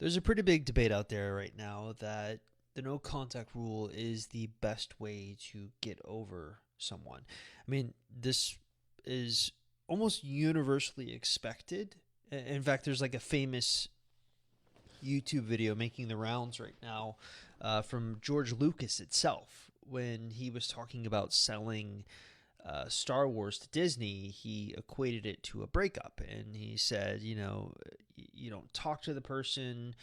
There's a pretty big debate out there right now that the no contact rule is the best way to get over someone. I mean, this is almost universally expected. In fact, there's like a famous YouTube video making the rounds right now from George Lucas itself when he was talking about selling Star Wars to Disney. He equated it to a breakup, and he said, you don't talk to the person,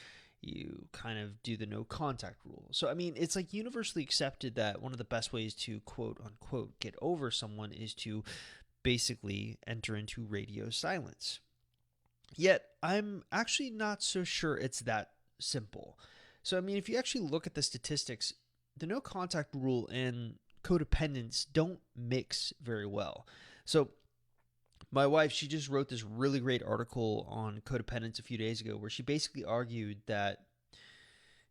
you kind of do the no contact rule. So, I mean, it's like universally accepted that one of the best ways to quote unquote get over someone is to basically enter into radio silence. Yet, I'm actually not so sure it's that simple. So, I mean, if you actually look at the statistics, the no contact rule and codependence don't mix very well. So, my wife, she just wrote this really great article on codependence a few days ago where she basically argued that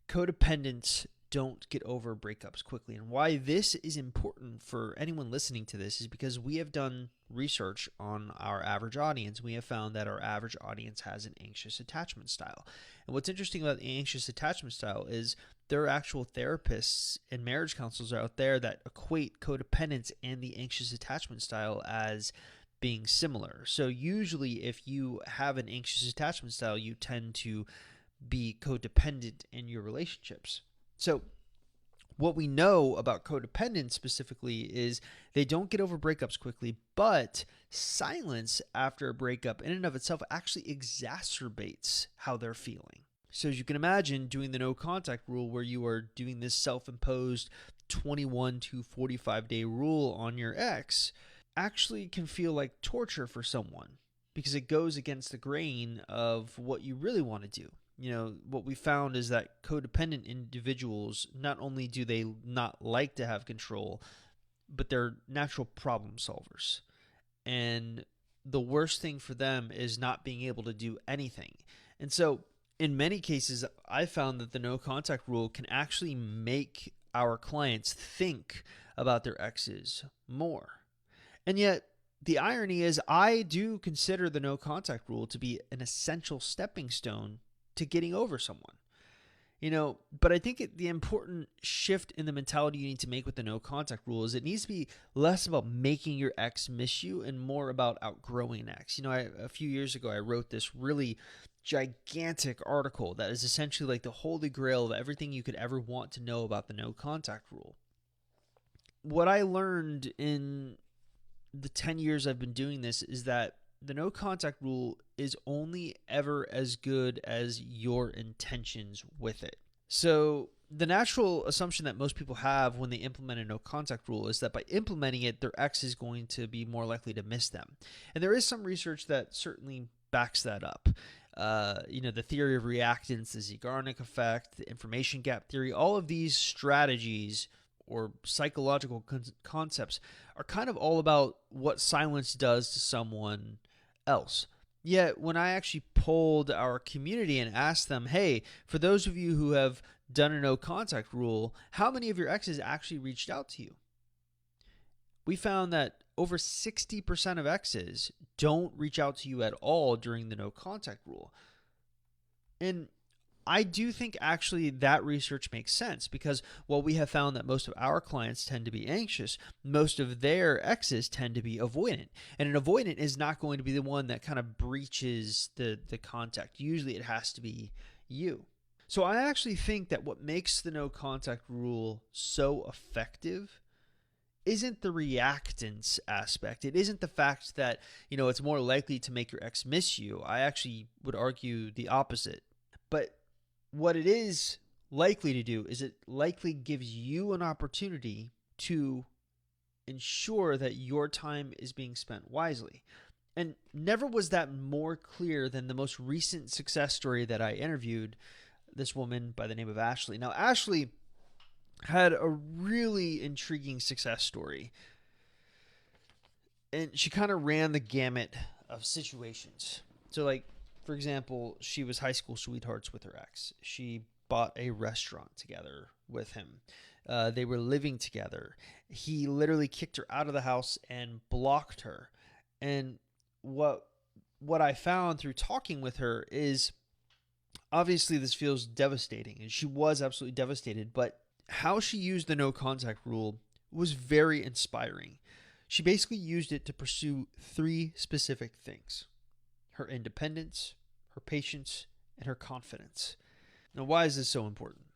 codependents don't get over breakups quickly. And why this is important for anyone listening to this is because we have done research on our average audience. We have found that our average audience has an anxious attachment style. And what's interesting about the anxious attachment style is there are actual therapists and marriage counselors out there that equate codependence and the anxious attachment style as being similar. So usually if you have an anxious attachment style, you tend to be codependent in your relationships. So what we know about codependence specifically is they don't get over breakups quickly, but silence after a breakup in and of itself actually exacerbates how they're feeling. So as you can imagine, doing the no contact rule where you are doing this self-imposed 21 to 45 day rule on your ex actually can feel like torture for someone because it goes against the grain of what you really want to do. What we found is that codependent individuals, not only do they not like to have control, but they're natural problem solvers. And the worst thing for them is not being able to do anything. And so in many cases, I found that the no contact rule can actually make our clients think about their exes more. And yet, the irony is I do consider the no contact rule to be an essential stepping stone to getting over someone. But I think the important shift in the mentality you need to make with the no contact rule is it needs to be less about making your ex miss you and more about outgrowing an ex. A few years ago, I wrote this really gigantic article that is essentially like the holy grail of everything you could ever want to know about the no contact rule. What I learned in the 10 years I've been doing this is that the no contact rule is only ever as good as your intentions with it. So the natural assumption that most people have when they implement a no contact rule is that by implementing it, their ex is going to be more likely to miss them. And there is some research that certainly backs that up. The theory of reactance, the Zeigarnik effect, the information gap theory, all of these strategies or psychological concepts are kind of all about what silence does to someone else. Yet when I actually polled our community and asked them, hey, for those of you who have done a no contact rule, how many of your exes actually reached out to you? We found that over 60% of exes don't reach out to you at all during the no contact rule. And I do think actually that research makes sense because while we have found that most of our clients tend to be anxious, most of their exes tend to be avoidant. And an avoidant is not going to be the one that kind of breaches the contact. Usually it has to be you. So I actually think that what makes the no contact rule so effective isn't the reactance aspect. It isn't the fact that, it's more likely to make your ex miss you. I actually would argue the opposite. But what it is likely to do is it likely gives you an opportunity to ensure that your time is being spent wisely. And never was that more clear than the most recent success story that I interviewed, this woman by the name of Ashley. Now, Ashley had a really intriguing success story. And she kind of ran the gamut of situations. So, for example, she was high school sweethearts with her ex. She bought a restaurant together with him. They were living together. He literally kicked her out of the house and blocked her. And what I found through talking with her is Obviously, this feels devastating, and she was absolutely devastated, but how she used the no contact rule was very inspiring. She basically used it to pursue three specific things: her independence, her patience, and her confidence. Now, why is this so important?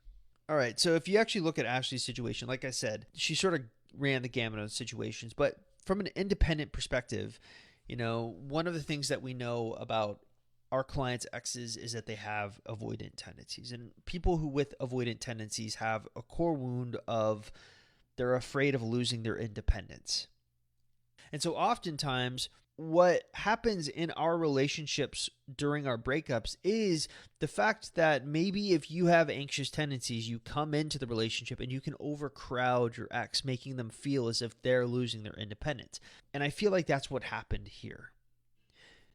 All right, so if you actually look at Ashley's situation, like I said, she sort of ran the gamut of situations, but from an independent perspective, one of the things that we know about our clients' exes is that they have avoidant tendencies. And people who with avoidant tendencies have a core wound of they're afraid of losing their independence. And so oftentimes, what happens in our relationships during our breakups is the fact that maybe if you have anxious tendencies, you come into the relationship and you can overcrowd your ex, making them feel as if they're losing their independence. And I feel like that's what happened here.